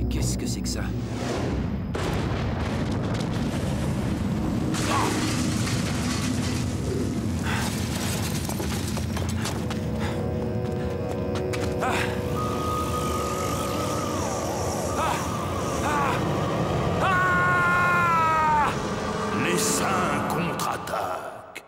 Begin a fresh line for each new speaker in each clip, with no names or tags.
Qu'est-ce que c'est que ça?
Les saints contre-attaquent.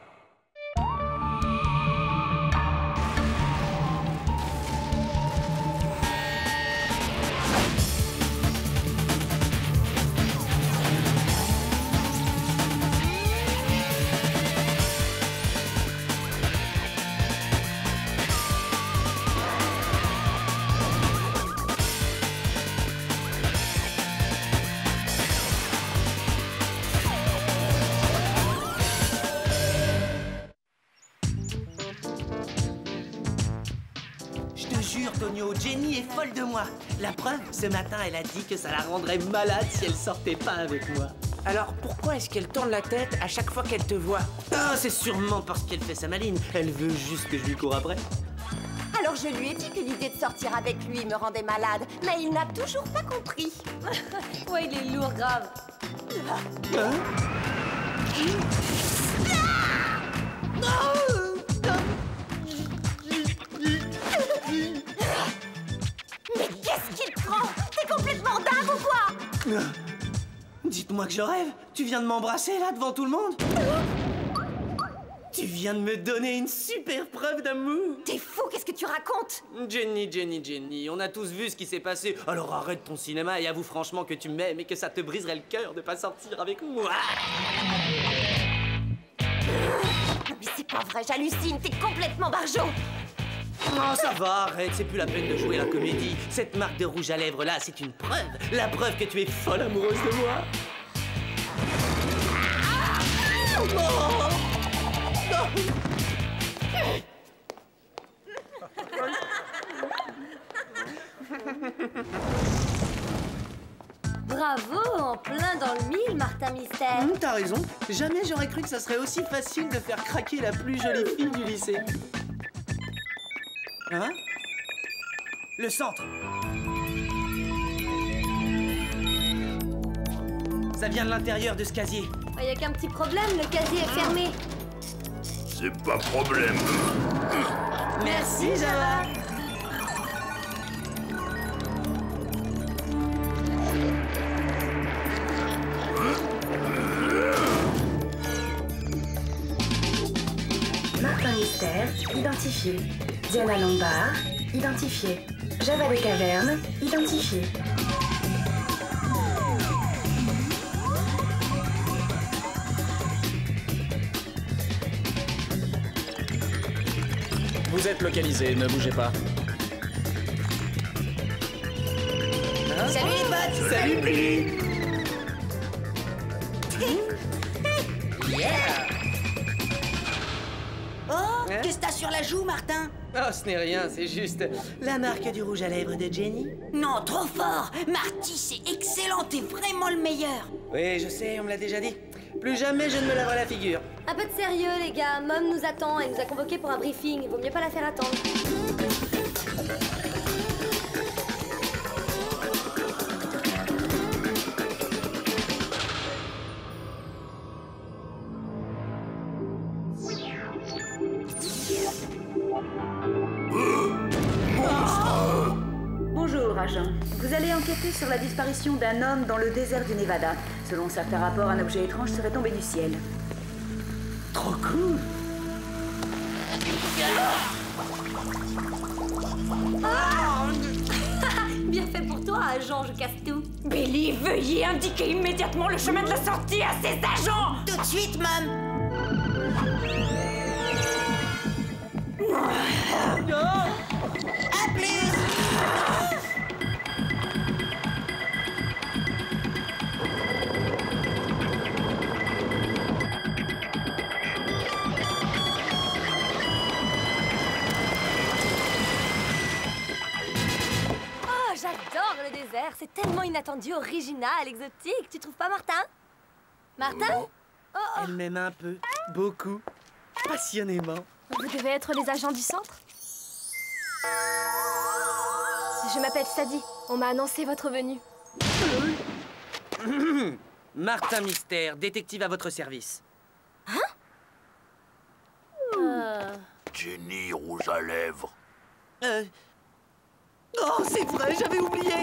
Tonio, Jenny est folle de moi. La preuve, ce matin, elle a dit que ça la rendrait malade si elle sortait pas avec moi.
Alors pourquoi est-ce qu'elle tourne la tête à chaque fois qu'elle te voit?
Ah, c'est sûrement parce qu'elle fait sa maline. Elle veut juste que je lui cours après.
Alors je lui ai dit que l'idée de sortir avec lui me rendait malade, mais il n'a toujours pas compris.
Ouais, il est lourd, grave.
Hein?
Mais qu'est-ce qu'il prend? T'es complètement dingue ou quoi?
Dites-moi que je rêve. Tu viens de m'embrasser là devant tout le monde? Tu viens de me donner une super preuve d'amour.
T'es fou, qu'est-ce que tu racontes?
Jenny, on a tous vu ce qui s'est passé. Alors arrête ton cinéma et avoue franchement que tu m'aimes et que ça te briserait le cœur de pas sortir avec moi.
Mais c'est pas vrai, j'hallucine, t'es complètement barjot.
Oh, ça va, arrête, c'est plus la peine de jouer la comédie. Cette marque de rouge à lèvres là, c'est une preuve. La preuve que tu es folle amoureuse de moi.
Bravo, en plein dans le mille, Martin Mystère.
T'as raison, jamais j'aurais cru que ça serait aussi facile de faire craquer la plus jolie fille du lycée. Hein? Le centre. Ça vient de l'intérieur de ce casier.
Il y a qu'un petit problème, le casier est fermé.
C'est pas problème.
Merci, Java.
Martin Mystère, identifié. Diana Lombard, identifié. Java des Cavernes, identifié.
Vous êtes localisé, ne bougez pas.
Salut les potes.
Salut, Billy.
Oh, qu'est-ce que t'as sur la joue, Martin?
Oh, ce n'est rien, c'est juste la marque du rouge à lèvres de Jenny.
Non, trop fort. Marty, c'est excellent, t'es vraiment le meilleur.
Oui, je sais, on me l'a déjà dit. Plus jamais je ne me laverai la figure.
Un peu de sérieux, les gars. Mom nous attend. Elle nous a convoqués pour un briefing. Il vaut mieux pas la faire attendre.
Bonjour, agent. Vous allez enquêter sur la disparition d'un homme dans le désert du Nevada. Selon certains rapports, un objet étrange serait tombé du ciel.
Trop cool.
Bien fait pour toi, agent, je casse tout.
Billy, veuillez indiquer immédiatement le chemin de la sortie à ses agents!
Tout de suite, Mom. À plus.
J'adore le désert, c'est tellement inattendu, original, exotique, tu trouves pas, Martin? Martin?
Elle m'aime un peu, beaucoup, passionnément.
Vous devez être les agents du centre? Je m'appelle Sadie. On m'a annoncé votre venue.
Martin Mystère, détective à votre service.
Jenny rouge à lèvres.
Oh, c'est vrai, j'avais oublié.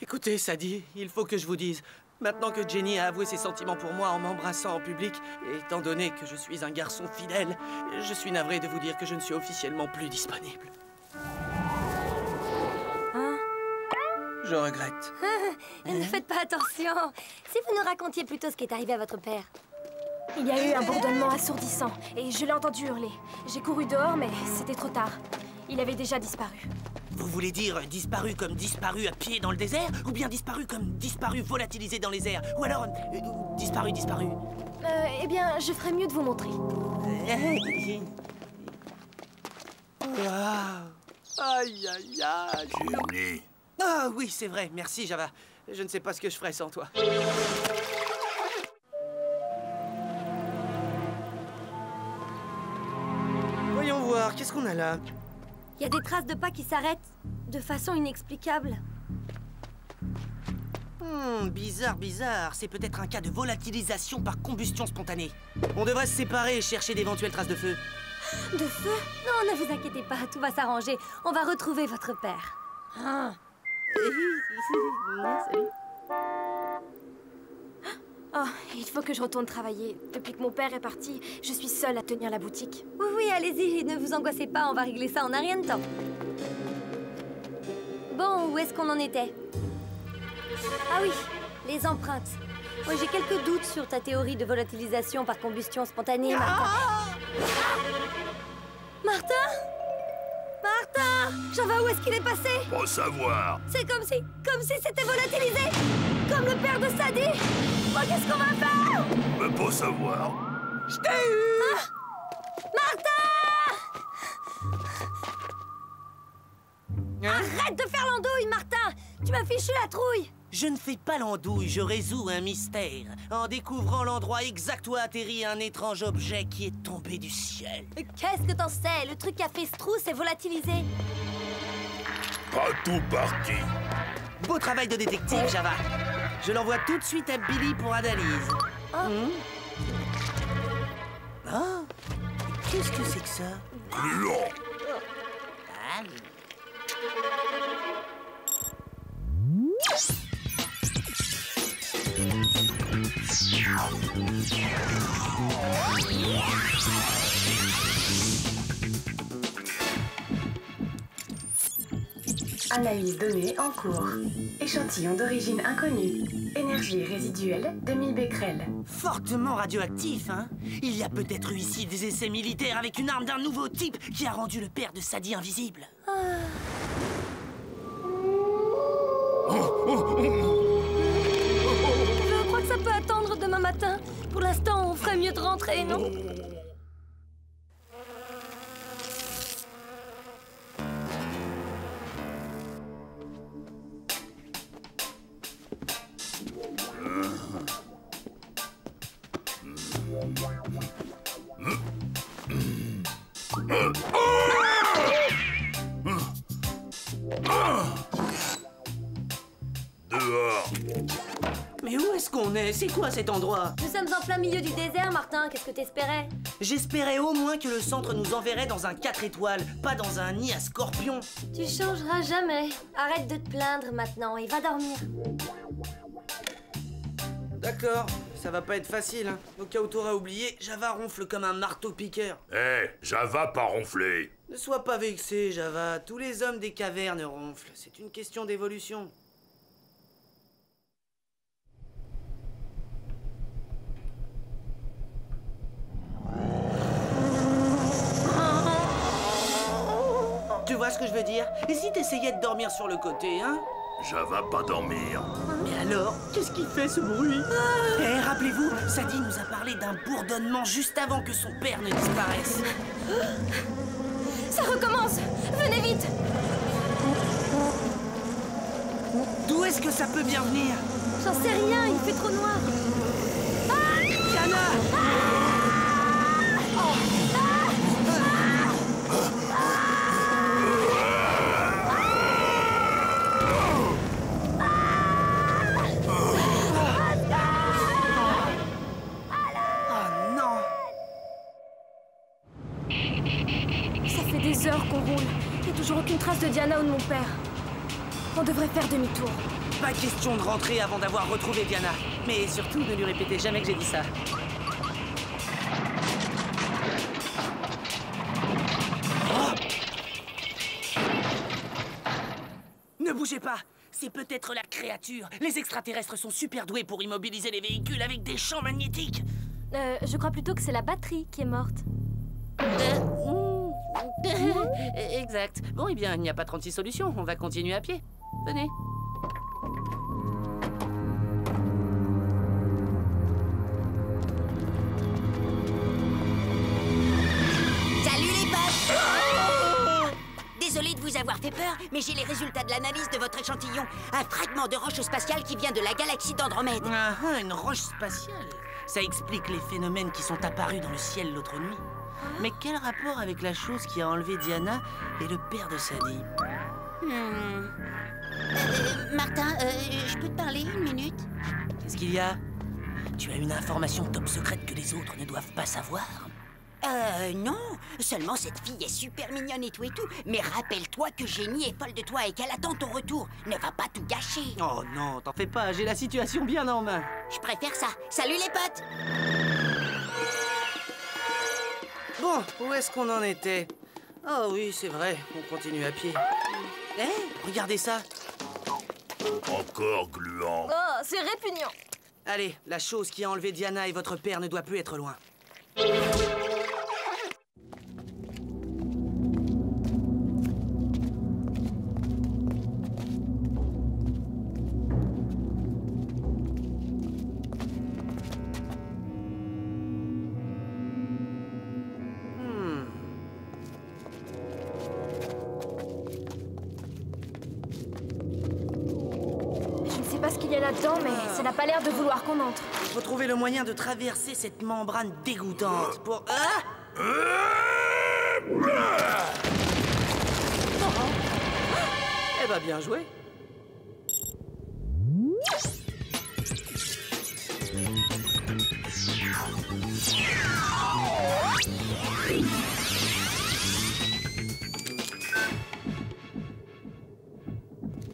Écoutez, Sadie, il faut que je vous dise. Maintenant que Jenny a avoué ses sentiments pour moi en m'embrassant en public, et étant donné que je suis un garçon fidèle, je suis navré de vous dire que je ne suis officiellement plus disponible. Je regrette.
Ne faites pas attention. Si vous nous racontiez plutôt ce qui est arrivé à votre père.
Il y a eu un bourdonnement assourdissant et je l'ai entendu hurler. J'ai couru dehors, mais c'était trop tard. Il avait déjà disparu.
Vous voulez dire disparu comme disparu à pied dans le désert? Ou bien disparu comme disparu volatilisé dans les airs? Ou alors disparu?
Eh bien, je ferais mieux de vous montrer.
Waouh! Aïe, aïe, aïe!
Jenny.
Ah oui, c'est vrai. Merci, Java. Je ne sais pas ce que je ferais sans toi. Voyons voir, qu'est-ce qu'on a là?
Il y a des traces de pas qui s'arrêtent de façon inexplicable.
Bizarre. C'est peut-être un cas de volatilisation par combustion spontanée. On devrait se séparer et chercher d'éventuelles traces de feu.
De feu? Non, ne vous inquiétez pas, tout va s'arranger. On va retrouver votre père.
Salut.
Oh, il faut que je retourne travailler. Depuis que mon père est parti, je suis seule à tenir la boutique.
Oui, allez-y, ne vous angoissez pas, on va régler ça en un rien de temps. Bon, où est-ce qu'on en était? Ah oui, les empreintes. Moi, j'ai quelques doutes sur ta théorie de volatilisation par combustion spontanée, Martin. Martin? Java, où est-ce qu'il est passé?
Pas savoir.
C'est comme si c'était volatilisé. Comme le père de Sadie. Oh, qu'est-ce qu'on va faire?
Mais pas savoir.
Je t'ai eu!
Martin! Arrête de faire l'andouille, Martin! Tu m'as fichu la trouille!
Je ne fais pas l'andouille, je résous un mystère. En découvrant l'endroit exact où a atterri un étrange objet qui est tombé du ciel.
Qu'est-ce que t'en sais? Le truc qui a fait ce trou, c'est volatilisé.
Pas tout parti.
Beau travail de détective, Java. Je l'envoie tout de suite à Billy pour analyse. Qu'est-ce que c'est que ça?
Gluant.
Analyse donnée en cours. Échantillon d'origine inconnue. Énergie résiduelle 2000 becquerels.
Fortement radioactif, hein? Il y a peut-être eu ici des essais militaires avec une arme d'un nouveau type qui a rendu le père de Sadie invisible.
Je crois que ça peut attendre demain matin. Pour l'instant, on ferait mieux de rentrer, non?
Dehors.
Mais où est-ce qu'on est? C'est quoi cet endroit?
Nous sommes en plein milieu du désert, Martin. Qu'est-ce que t'espérais?
J'espérais au moins que le centre nous enverrait dans un 4 étoiles, pas dans un nid à scorpions.
Tu changeras jamais. Arrête de te plaindre maintenant et va dormir.
D'accord, ça va pas être facile, hein. Au cas où t'auras oublié, Java ronfle comme un marteau-piqueur.
Java pas ronfler.
Ne sois pas vexé, Java. Tous les hommes des cavernes ronflent. C'est une question d'évolution. Tu vois ce que je veux dire? Et si t'essayais de dormir sur le côté, hein?
Java pas dormir.
Mais alors, qu'est-ce qui fait ce bruit? Rappelez-vous, Sadie nous a parlé d'un bourdonnement juste avant que son père ne disparaisse.
Ça recommence! Venez vite!
D'où est-ce que ça peut bien venir?
J'en sais rien, il fait trop noir.
Diana!
Des heures qu'on roule. Il n'y a toujours aucune trace de Diana ou de mon père. On devrait faire demi-tour.
Pas question de rentrer avant d'avoir retrouvé Diana. Mais surtout, ne lui répétez jamais que j'ai dit ça. Oh! Ne bougez pas! C'est peut-être la créature. Les extraterrestres sont super doués pour immobiliser les véhicules avec des champs magnétiques.
Je crois plutôt que c'est la batterie qui est morte.
Exact. Bon, eh bien, il n'y a pas 36 solutions. On va continuer à pied. Venez.
Salut les potes! Désolé de vous avoir fait peur, mais j'ai les résultats de l'analyse de votre échantillon. Un fragment de roche spatiale qui vient de la galaxie d'Andromède.
Ah, une roche spatiale. Ça explique les phénomènes qui sont apparus dans le ciel l'autre nuit. Mais quel rapport avec la chose qui a enlevé Diana et le père de Sadie?
Martin, je peux te parler une minute?
Qu'est-ce qu'il y a? Tu as une information top secrète que les autres ne doivent pas savoir?
Non. Seulement cette fille est super mignonne et tout. Mais rappelle-toi que Jenny est folle de toi et qu'elle attend ton retour. Ne va pas tout gâcher.
Oh non, t'en fais pas, j'ai la situation bien en main.
Je préfère ça. Salut les potes!
Bon, où est-ce qu'on en était? Oh oui, c'est vrai, on continue à pied. Regardez ça.
Encore gluant.
Oh, c'est répugnant.
Allez, la chose qui a enlevé Diana et votre père ne doit plus être loin.
Là-dedans, mais ça n'a pas l'air de vouloir qu'on entre.
Il faut trouver le moyen de traverser cette membrane dégoûtante pour... Eh ben, bien joué.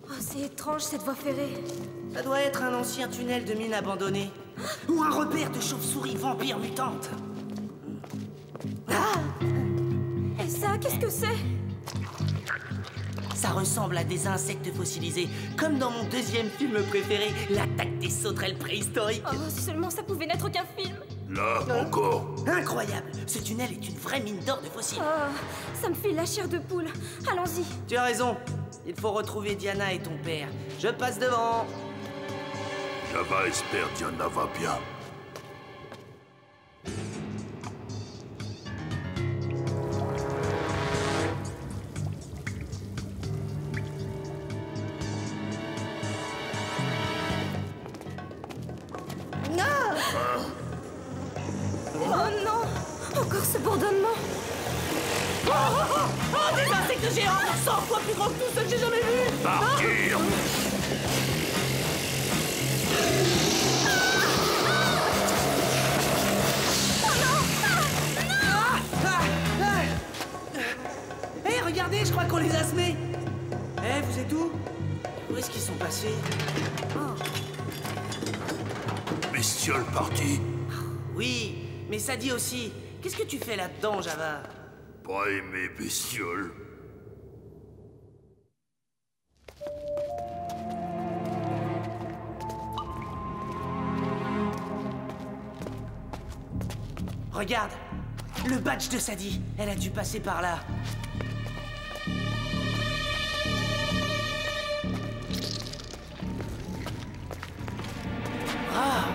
Oh, c'est étrange cette voie ferrée.
Ça doit être un ancien tunnel de mine abandonné. Ou un repère de chauve-souris vampire mutante.
Et ça, qu'est-ce que c'est?
Ça ressemble à des insectes fossilisés, comme dans mon deuxième film préféré, L'attaque des sauterelles préhistoriques.
Oh, si seulement ça pouvait n'être qu'un film.
Là, encore.
Incroyable! Ce tunnel est une vraie mine d'or de fossiles.
Oh, ça me fait la chair de poule. Allons-y.
Tu as raison. Il faut retrouver Diana et ton père. Je passe devant.
Java espère Diana va bien.
Oh non! Encore ce bourdonnement!
Oh, des insectes géants 100 fois plus grands que tout ce que j'ai jamais vu!
Partir!
Hé, regardez, je crois qu'on les a semés! Vous êtes où? Où est-ce qu'ils sont passés?
Bestiole partie.
Oui, mais ça dit aussi. Qu'est-ce que tu fais là-dedans, Java?
Pas aimé bestiole.
Regarde, le badge de Sadie. Elle a dû passer par là. Ah!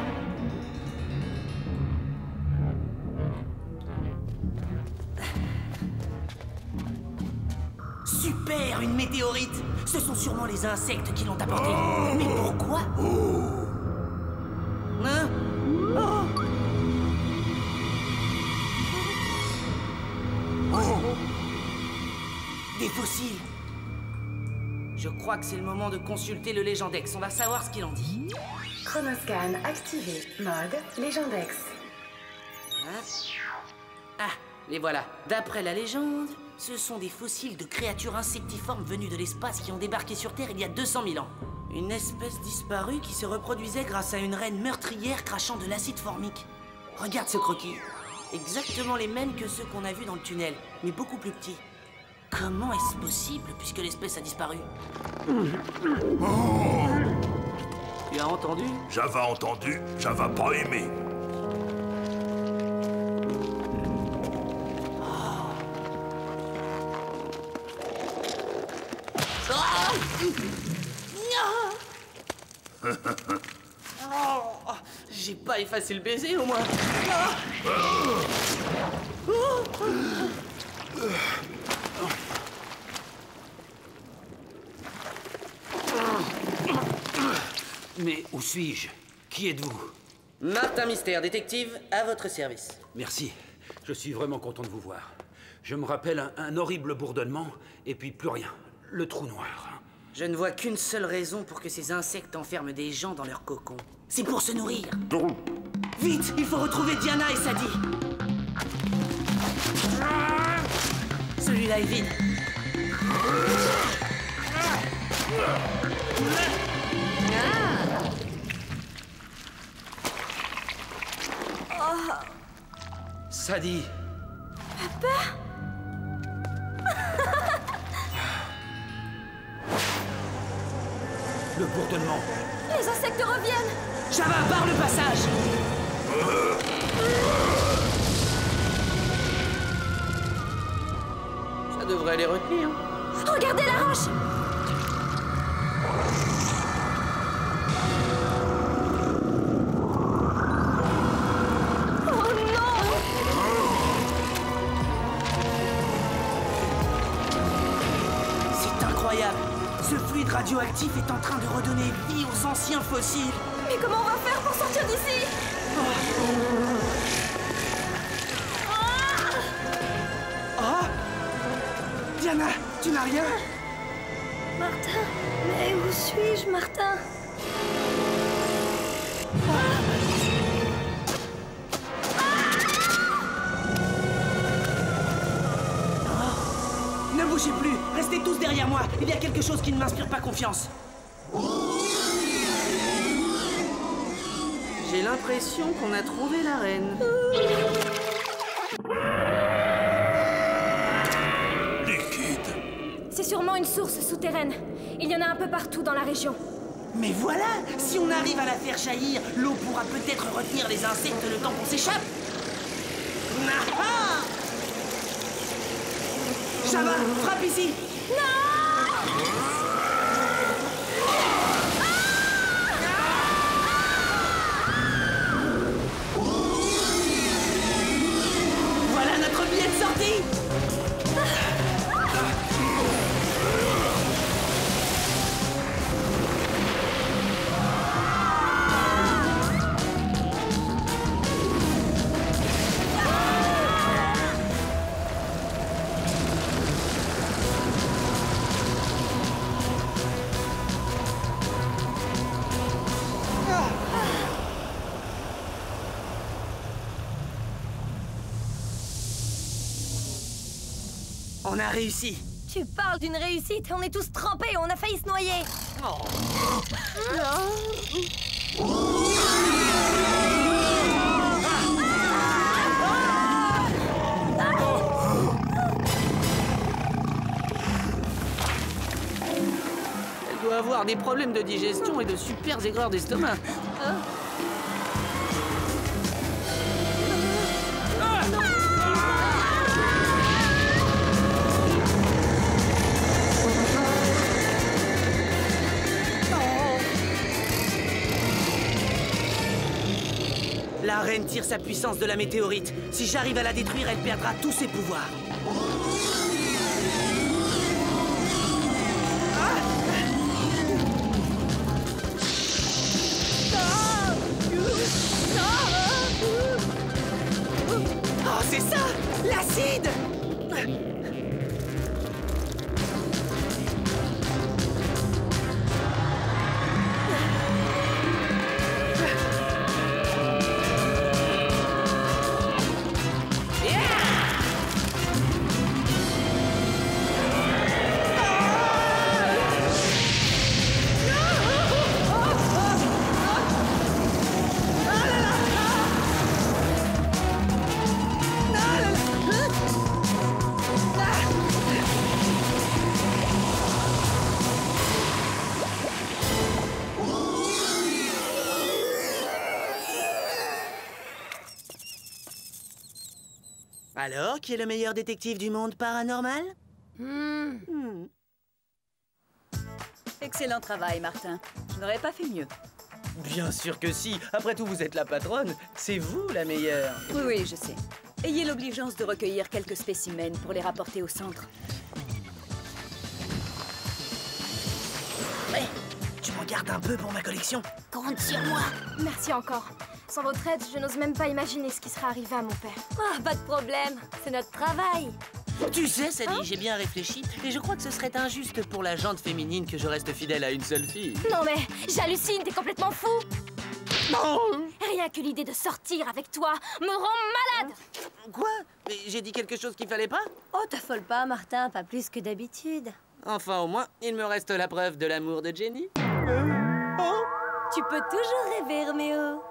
Super, une météorite!
Ce sont sûrement les insectes qui l'ont apporté. Mais pourquoi? Hein? Des fossiles. Je crois que c'est le moment de consulter le Légendex. On va savoir ce qu'il en dit.
Chronoscan activé. Mode Légendex.
Ah, les voilà. D'après la légende, ce sont des fossiles de créatures insectivores venues de l'espace qui ont débarqué sur Terre il y a 200 000 ans. Une espèce disparue qui se reproduisait grâce à une reine meurtrière crachant de l'acide formique. Regarde ce croquis. Exactement les mêmes que ceux qu'on a vus dans le tunnel, mais beaucoup plus petits. Comment est-ce possible puisque l'espèce a disparu? Tu as entendu?
J'avais entendu, j'avais pas aimé.
Oh, j'ai pas effacé le baiser au moins.
Mais où suis-je? Qui êtes-vous?
Martin Mystère, détective, à votre service.
Merci. Je suis vraiment content de vous voir. Je me rappelle un horrible bourdonnement, et puis plus rien. Le trou noir.
Je ne vois qu'une seule raison pour que ces insectes enferment des gens dans leur cocon. C'est pour se nourrir. Vite, il faut retrouver Diana et Sadie. Celui-là est vide.
Sadie.
Papa?
Le bourdonnement.
Les insectes reviennent!
Java, barre le passage!
Ça devrait les retenir.
Regardez la roche! Oh non!
C'est incroyable! Ce fluide radioactif est en train de redonner vie aux anciens fossiles.
Mais comment on va faire pour sortir d'ici?
Oh! Diana, tu n'as rien?
Martin, mais où suis-je, Martin?
Ne bougez plus! Restez tous derrière moi! Il y a quelque chose qui ne m'inspire pas confiance.
J'ai l'impression qu'on a trouvé la reine.
Liquide.
C'est sûrement une source souterraine. Il y en a un peu partout dans la région.
Mais voilà! Si on arrive à la faire jaillir, l'eau pourra peut-être retenir les insectes le temps qu'on s'échappe. Ah! Java, frappe ici! Voilà notre billet de sortie! On a réussi!
Tu parles d'une réussite, on est tous trempés, on a failli se noyer.
Elle doit avoir des problèmes de digestion et de super aigreurs d'estomac.
La reine tire sa puissance de la météorite. Si j'arrive à la détruire, elle perdra tous ses pouvoirs. Alors, qui est le meilleur détective du monde paranormal?
Excellent travail, Martin. Je n'aurais pas fait mieux.
Bien sûr que si. Après tout, vous êtes la patronne. C'est vous la meilleure.
Oui, je sais. Ayez l'obligeance de recueillir quelques spécimens pour les rapporter au centre.
Ouais, tu m'en gardes un peu pour ma collection.
Compte sur moi.
Merci encore. Sans votre aide, je n'ose même pas imaginer ce qui serait arrivé à mon père.
Ah, pas de problème, c'est notre travail.
Tu sais, Sadie, j'ai bien réfléchi et je crois que ce serait injuste pour la gente féminine que je reste fidèle à une seule fille.
Non mais, j'hallucine, t'es complètement fou.
Non.
Rien que l'idée de sortir avec toi me rend malade.
Quoi? Mais j'ai dit quelque chose qu'il fallait pas?
Oh, t'affole pas, Martin, pas plus que d'habitude.
Enfin, au moins, il me reste la preuve de l'amour de Jenny.
Tu peux toujours rêver, Roméo.